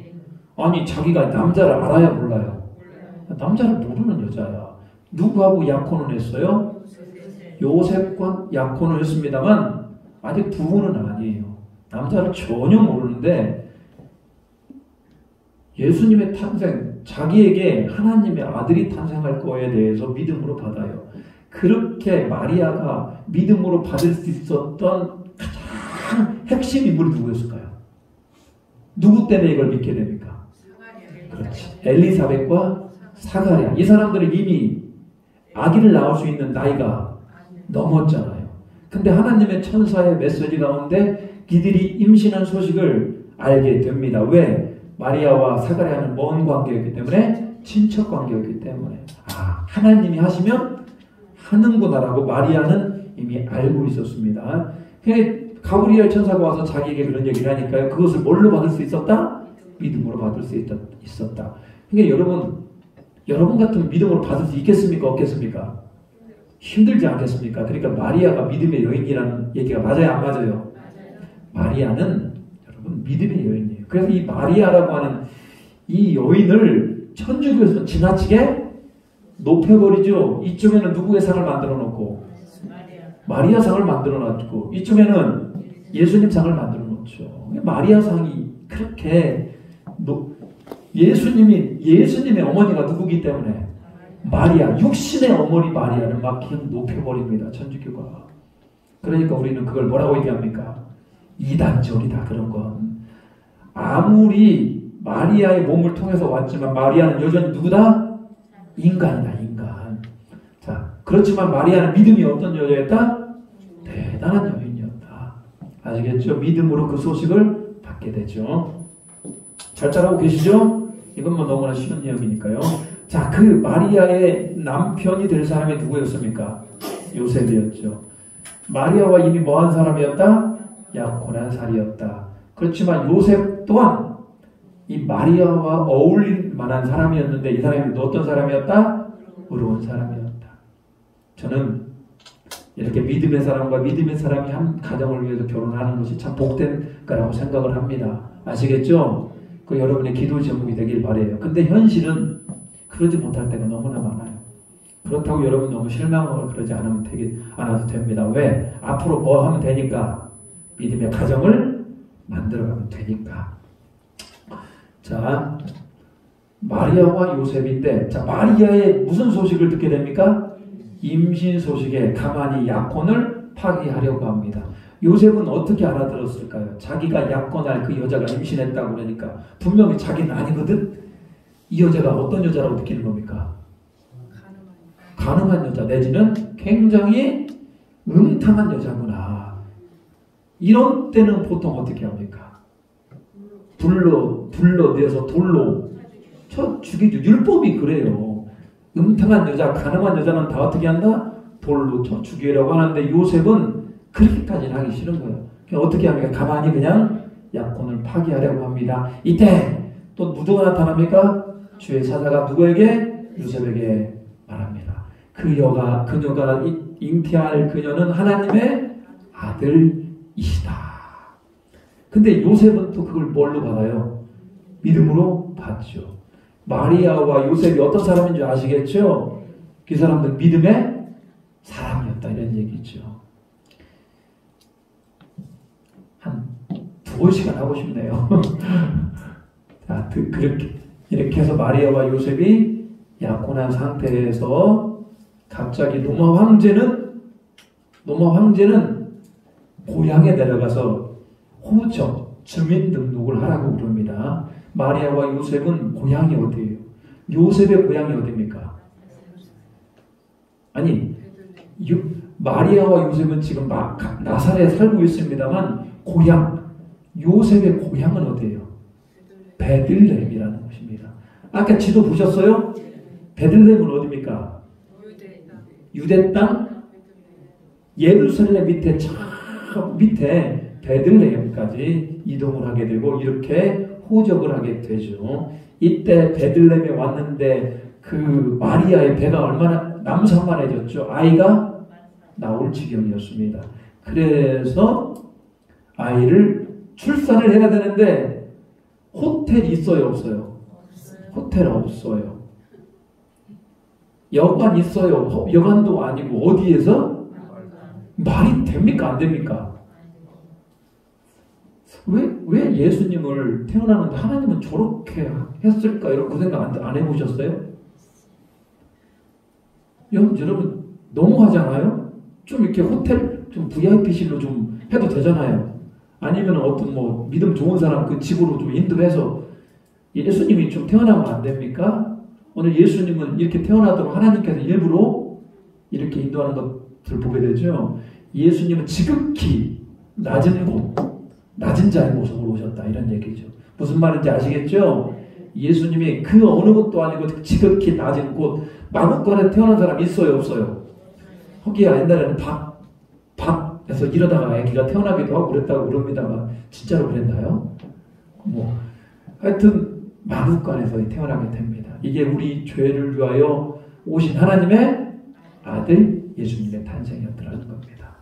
B: 아니, 자기가 남자를 알아야 몰라요. 남자를 모르는 여자야. 누구하고 약혼을 했어요? 요셉과 약혼을 했습니다만 아직 부부는 아니에요. 남자를 전혀 모르는데 예수님의 탄생, 자기에게 하나님의 아들이 탄생할 거에 대해서 믿음으로 받아요. 그렇게 마리아가 믿음으로 받을 수 있었던 가장 핵심 인물이 누구였을까요? 누구 때문에 이걸 믿게 됩니까? 그렇지. 엘리사벳과 사가랴. 이 사람들은 이미 아기를 낳을 수 있는 나이가 넘었잖아요. 근데 하나님의 천사의 메시지 가운데 이들이 임신한 소식을 알게 됩니다. 왜? 마리아와 사가랴는 먼 관계였기 때문에, 친척 관계였기 때문에, 하나님이 하시면 하는구나라고 마리아는 이미 알고 있었습니다. 가브리엘 천사가 와서 자기에게 그런 얘기를 하니까요. 그것을 뭘로 받을 수 있었다? 믿음으로 받을 수 있었다. 그러니까 여러분 같은 믿음으로 받을 수 있겠습니까? 없겠습니까? 힘들지 않겠습니까? 그러니까 마리아가 믿음의 여인이라는 얘기가 맞아요? 안 맞아요? 마리아는 여러분 믿음의 여인이에요. 그래서 이 마리아라고 하는 이 여인을 천주교에서는 지나치게 높여버리죠. 이쪽에는 누구의 상을 만들어 놓고 마리아 상을 만들어 놨고 이쪽에는 예수님 상을 만들어 놓죠. 마리아 상이 그렇게 예수님의 어머니가 누구기 때문에 마리아, 육신의 어머니 마리아를 막 그냥 높여버립니다. 천주교가. 그러니까 우리는 그걸 뭐라고 얘기합니까? 이단절이다. 그런 건. 아무리 마리아의 몸을 통해서 왔지만 마리아는 여전히 누구다? 인간이다. 인간. 자, 그렇지만 마리아는 믿음이 어떤 여자였다? 대단한 여인이었다. 아시겠죠? 믿음으로 그 소식을 받게 되죠. 잘 따라오고 계시죠? 이건 뭐 너무나 쉬운 이야기니까요. 자, 그 마리아의 남편이 될 사람이 누구였습니까? 요셉이었죠. 마리아와 이미 뭐한 사람이었다? 약혼한 사이였다. 그렇지만 요셉 또한 이 마리아와 어울릴 만한 사람이었는데 이 사람이 어떤 사람이었다? 의로운 사람이었다. 저는 이렇게 믿음의 사람과 믿음의 사람이 한 가정을 위해서 결혼하는 것이 참 복된 거라고 생각을 합니다. 아시겠죠? 그 여러분의 기도 제목이 되길 바라요. 근데 현실은 그러지 못할 때가 너무나 많아요. 그렇다고 여러분 너무 실망하고 그러지 않아도 됩니다. 왜? 앞으로 뭐 하면 되니까? 믿음의 가정을 만들어가면 되니까. 자, 마리아와 요셉인데, 자, 마리아의 무슨 소식을 듣게 됩니까? 임신 소식에 가만히 약혼을 파기하려고 합니다. 요셉은 어떻게 알아들었을까요? 자기가 약혼할 그 여자가 임신했다고 그러니까 분명히 자기는 아니거든. 이 여자가 어떤 여자라고 느끼는 겁니까? 가늠한 여자 내지는 굉장히 음탕한 여자구나. 이런 때는 보통 어떻게 합니까? 불러내서 돌로 쳐 죽이죠. 율법이 그래요. 음탕한 여자, 가늠한 여자는 다 어떻게 한다? 돌로 쳐 죽이라고 하는데 요셉은 그렇게까지는 하기 싫은 거예요. 그냥 어떻게 합니까? 가만히 그냥 약혼을 파기하려고 합니다. 이때 또 누구가 나타납니까? 주의 사자가 누구에게? 요셉에게 말합니다. 그녀가 잉태할 그녀는 하나님의 아들이시다. 근데 요셉은 또 그걸 뭘로 받아요? 믿음으로 받죠. 마리아와 요셉이 어떤 사람인 줄 아시겠죠? 그 사람들 믿음의 사람이었다 이런 얘기죠. 한 2시간 하고 싶네요. 자, 이렇게 해서 마리아와 요셉이 약혼한 상태에서 갑자기 로마 황제는 고향에 내려가서 호적, 주민등록을 하라고 그럽니다. 마리아와 요셉은 고향이 어디예요? 요셉의 고향이 어디입니까? 아니, 마리아와 요셉은 지금 나사렛에 살고 있습니다만 요셉의 고향은 어디예요? 베들레헴이라는 곳입니다. 아까 지도 보셨어요? 베들레헴은 어디입니까? 유대 땅 예루살렘 밑에 밑에 베들레헴까지 이동을 하게 되고 이렇게 호적을 하게 되죠. 이때 베들레헴에 왔는데 그 마리아의 배가 얼마나 남산만해졌죠. 아이가 나올 지경이었습니다. 그래서 아이를 출산을 해야 되는데 호텔이 있어요, 없어요? 호텔 없어요. 여관 있어요. 여관도 아니고 어디에서? 말이 됩니까? 안 됩니까? 왜 예수님을 태어나는데 하나님은 저렇게 했을까? 이런 그 생각 안 해보셨어요? 여러분 너무하잖아요? 좀 이렇게 호텔 좀 VIP실로 좀 해도 되잖아요. 아니면 어떤 뭐 믿음 좋은 사람 그 집으로 좀 인도해서 예수님이 좀 태어나면 안 됩니까? 오늘 예수님은 이렇게 태어나도록 하나님께서 일부러 이렇게 인도하는 것들을 보게 되죠. 예수님은 지극히 낮은 자의 모습으로 오셨다 이런 얘기죠. 무슨 말인지 아시겠죠? 예수님이 그 어느 곳도 아니고 지극히 낮은 곳 마구간에 태어난 사람 있어요, 없어요? 거기야 옛날에는 밭에서 이러다가 아기가 태어나기도 하고 그랬다고 그럽니다만 진짜로 그랬나요? 하여튼 마구간에서 태어나게 됩니다. 이게 우리 죄를 위하여 오신 하나님의 아들 예수님의 탄생이었더라는 겁니다.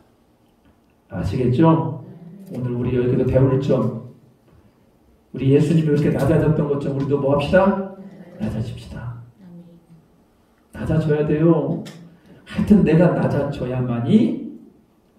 B: 아시겠죠? 오늘 우리 여기서 배울 점, 우리 예수님이 이렇게 낮아졌던 것 좀 우리도 뭐 합시다? 낮아집시다. 낮아져야 돼요. 하여튼 내가 낮아져야만이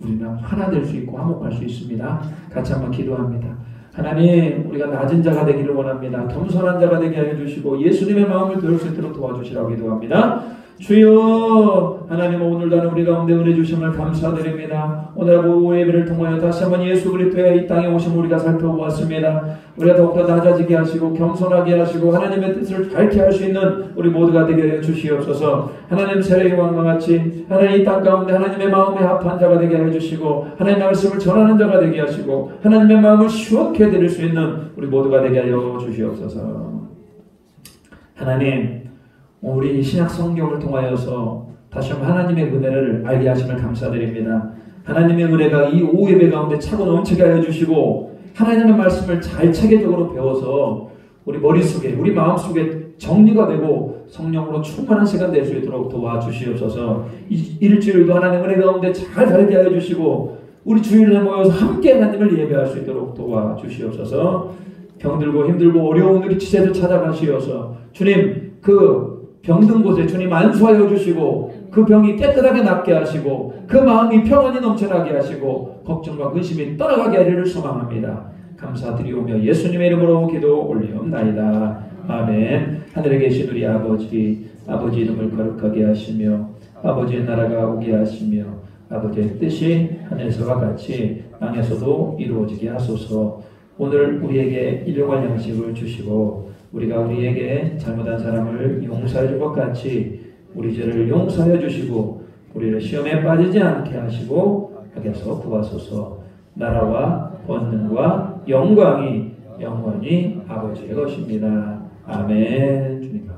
B: 우리는 하나 될 수 있고 화목할 수 있습니다. 같이 한번 기도합니다. 하나님, 우리가 낮은 자가 되기를 원합니다. 겸손한 자가 되게 하여 주시고 예수님의 마음을 배울 수 있도록 도와주시라고 기도합니다. 주여, 하나님 오늘 나는 우리 가운데 은혜 주심을 감사드립니다. 오늘 오후 예배를 통하여 다시 한번 예수 그리스도의 이 땅에 오심을 우리가 살펴보았습니다. 우리가 더욱더 낮아지게 하시고 겸손하게 하시고 하나님의 뜻을 밝게 할 수 있는 우리 모두가 되게 해 주시옵소서. 하나님 세례의 왕과 같이 하나님 이 땅 가운데 하나님의 마음에 합한 자가 되게 해 주시고 하나님의 말씀을 전하는 자가 되게 하시고 하나님의 마음을 시원케 해드릴 수 있는 우리 모두가 되게 하여 주시옵소서. 하나님, 우리 신약 성경을 통하여서 다시 한번 하나님의 은혜를 알게 하심을 감사드립니다. 하나님의 은혜가 이 오후 예배 가운데 차고 넘치게 하여 주시고 하나님의 말씀을 잘 체계적으로 배워서 우리 머릿속에 우리 마음속에 정리가 되고 성령으로 충만한 시간 될 수 있도록 도와주시옵소서. 이 일주일도 하나님의 은혜 가운데 잘 살게 하여 주시고 우리 주일에 모여서 함께 하나님을 예배할 수 있도록 도와주시옵소서. 병들고 힘들고 어려운 우리 지체들 찾아가시어서 주님 그 병든 곳에 주님 안수하여 주시고 그 병이 깨끗하게 낫게 하시고 그 마음이 평안히 넘쳐나게 하시고 걱정과 근심이 떠나가게 하리를 소망합니다. 감사드리오며 예수님의 이름으로 기도 올리옵나이다. 아멘. 하늘에 계신 우리 아버지 이름을 거룩하게 하시며 아버지의 나라가 오게 하시며 아버지의 뜻이 하늘에서와 같이 땅에서도 이루어지게 하소서. 오늘 우리에게 일용할 양식을 주시고 우리가 우리에게 잘못한 사람을 용서해 준 것 같이 우리 죄를 용서해 주시고 우리를 시험에 빠지지 않게 하시고 악에서 구하소서. 나라와 권능과 영광이 영원히 아버지의 것입니다. 아멘. 주님.